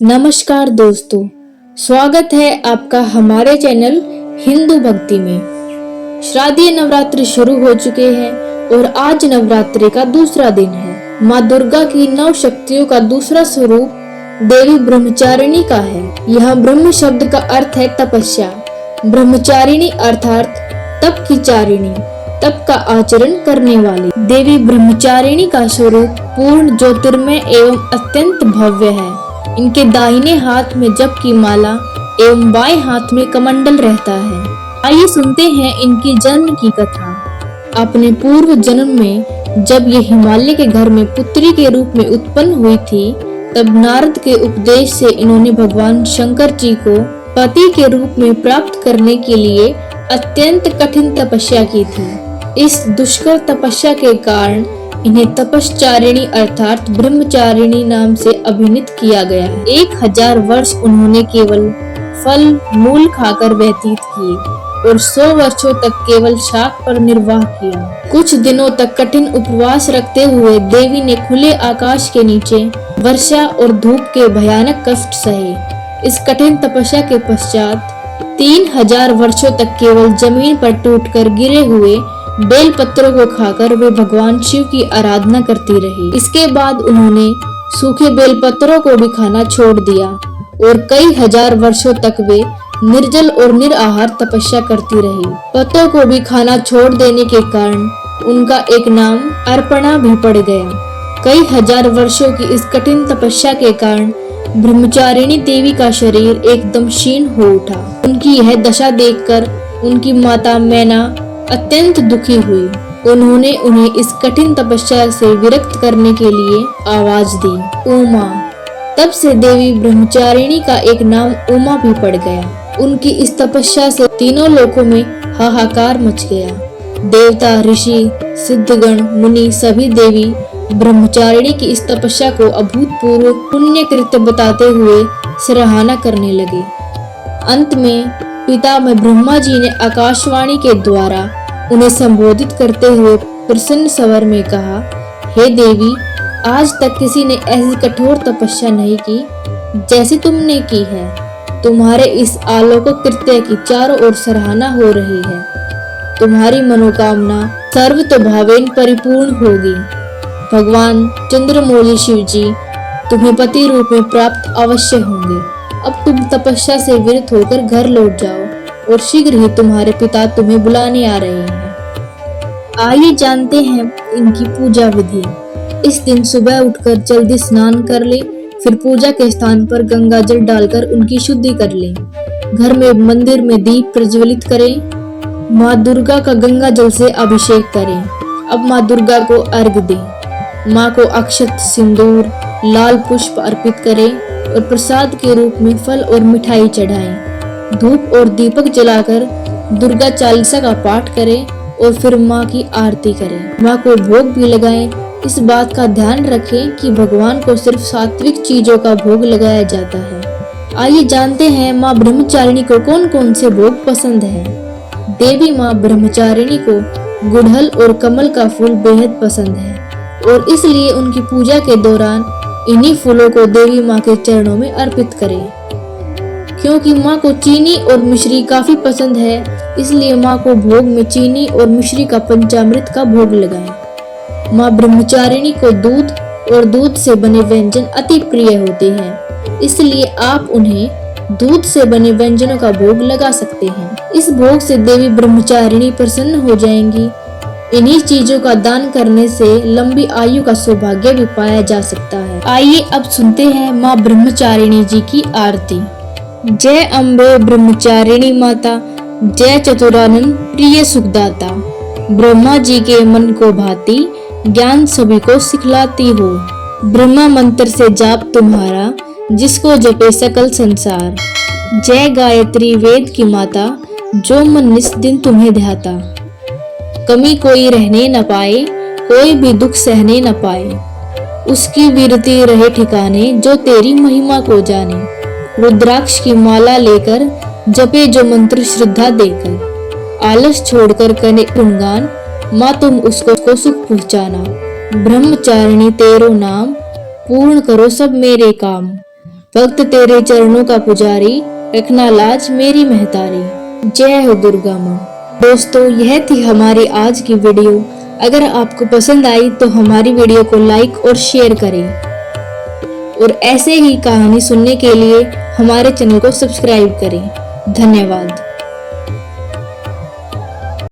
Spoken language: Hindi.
नमस्कार दोस्तों, स्वागत है आपका हमारे चैनल हिंदू भक्ति में। शारदीय नवरात्रि शुरू हो चुके हैं और आज नवरात्रि का दूसरा दिन है। माँ दुर्गा की 9 शक्तियों का दूसरा स्वरूप देवी ब्रह्मचारिणी का है। यह ब्रह्म शब्द का अर्थ है तपस्या। ब्रह्मचारिणी अर्थात तप की चारिणी, तप का आचरण करने वाली। देवी ब्रह्मचारिणी का स्वरूप पूर्ण ज्योतिर्मय एवं अत्यंत भव्य है। इनके दाहिने हाथ में जप की माला एवं बाएं हाथ में कमंडल रहता है। आइए सुनते हैं इनकी जन्म की कथा। अपने पूर्व जन्म में जब ये हिमालय के घर में पुत्री के रूप में उत्पन्न हुई थी, तब नारद के उपदेश से इन्होंने भगवान शंकर जी को पति के रूप में प्राप्त करने के लिए अत्यंत कठिन तपस्या की थी। इस दुष्कर तपस्या के कारण इन्हें तपश्चारिणी अर्थात ब्रह्मचारिणी नाम से अभिहित किया गया है। 1000 वर्ष उन्होंने केवल फल मूल खाकर व्यतीत किए और 100 वर्षों तक केवल शाक पर निर्वाह किया। कुछ दिनों तक कठिन उपवास रखते हुए देवी ने खुले आकाश के नीचे वर्षा और धूप के भयानक कष्ट सहे। इस कठिन तपस्या के पश्चात 3000 वर्षों तक केवल जमीन पर टूटकर गिरे हुए बेल पत्रों को खाकर वे भगवान शिव की आराधना करती रही। इसके बाद उन्होंने सूखे बेल पत्रों को भी खाना छोड़ दिया और कई हजार वर्षों तक वे निर्जल और निराहार तपस्या करती रही। पत्तों को भी खाना छोड़ देने के कारण उनका एक नाम अर्पणा भी पड़ गया। कई हजार वर्षों की इस कठिन तपस्या के कारण ब्रह्मचारिणी देवी का शरीर एकदम क्षीण हो उठा। उनकी यह दशा देखकर उनकी माता मैना अत्यंत दुखी हुई। उन्होंने उन्हें इस कठिन तपस्या से विरक्त करने के लिए आवाज दी, उमा। तब से देवी ब्रह्मचारिणी का एक नाम उमा भी पड़ गया। उनकी इस तपस्या से तीनों लोकों में हाहाकार मच गया। देवता, ऋषि, सिद्धगण, मुनि सभी देवी ब्रह्मचारिणी की इस तपस्या को अभूतपूर्व पुण्य कृत्य बताते हुए सराहना करने लगे। अंत में पितामह ब्रह्मा जी ने आकाशवाणी के द्वारा उन्हें संबोधित करते हुए प्रसन्न स्वर में कहा, हे देवी, आज तक किसी ने ऐसी कठोर तपस्या नहीं की जैसी तुमने की है। तुम्हारे इस अलौकिक कृत्य की चारों ओर सराहना हो रही है। तुम्हारी मनोकामना सर्वतोभावेन परिपूर्ण होगी। भगवान चंद्रमौली शिव जी तुम्हें पति रूप में प्राप्त अवश्य होंगे। अब तुम तपस्या से विरत होकर घर लौट जाओ और शीघ्र ही तुम्हारे पिता तुम्हें बुलाने आ रहे हैं। आइए जानते हैं इनकी पूजा विधि। इस दिन सुबह उठकर जल्दी स्नान कर ले, फिर पूजा के स्थान पर गंगा जल डालकर उनकी शुद्धि कर ले। घर में मंदिर में दीप प्रज्वलित करें। माँ दुर्गा का गंगा जल से अभिषेक करें। अब माँ दुर्गा को अर्घ दें। माँ को अक्षत, सिंदूर, लाल पुष्प अर्पित करें और प्रसाद के रूप में फल और मिठाई चढ़ाएं। धूप और दीपक जलाकर दुर्गा चालीसा का पाठ करें और फिर माँ की आरती करें। माँ को भोग भी लगाएं। इस बात का ध्यान रखें कि भगवान को सिर्फ सात्विक चीजों का भोग लगाया जाता है। आइए जानते हैं माँ ब्रह्मचारिणी को कौन कौन से भोग पसंद है। देवी माँ ब्रह्मचारिणी को गुड़हल और कमल का फूल बेहद पसंद है और इसलिए उनकी पूजा के दौरान इन्हीं फूलों को देवी माँ के चरणों में अर्पित करें। क्योंकि माँ को चीनी और मिश्री काफी पसंद है, इसलिए माँ को भोग में चीनी और मिश्री का पंचामृत का भोग लगाएं। माँ ब्रह्मचारिणी को दूध और दूध से बने व्यंजन अति प्रिय होते हैं, इसलिए आप उन्हें दूध से बने व्यंजनों का भोग लगा सकते हैं। इस भोग से देवी ब्रह्मचारिणी प्रसन्न हो जाएंगी। इन्हीं चीजों का दान करने से लंबी आयु का सौभाग्य भी पाया जा सकता है। आइए अब सुनते हैं माँ ब्रह्मचारिणी जी की आरती। जय अम्बे ब्रह्मचारिणी माता, जय चतुरानन प्रिय सुखदाता। ब्रह्मा जी के मन को भाती, ज्ञान सभी को सिखलाती हो। ब्रह्मा मंत्र से जाप तुम्हारा, जिसको जपे सकल संसार। जय गायत्री वेद की माता, जो मन निस दिन तुम्हें ध्याता। कमी कोई रहने न पाए, कोई भी दुख सहने न पाए। उसकी वीरती रहे ठिकाने, जो तेरी महिमा को जाने। रुद्राक्ष की माला लेकर जपे जो मंत्र श्रद्धा देकर। आलस छोड़कर करे गुणगान, माँ तुम उसको सुख पहुँचाना। ब्रह्मचारिणी तेरो नाम, पूर्ण करो सब मेरे काम। भक्त तेरे चरणों का पुजारी, रखना लाज मेरी महतारी। जय हो दुर्गा माँ। दोस्तों, यह थी हमारी आज की वीडियो। अगर आपको पसंद आई तो हमारी वीडियो को लाइक और शेयर करें और ऐसे ही कहानी सुनने के लिए हमारे चैनल को सब्सक्राइब करें। धन्यवाद।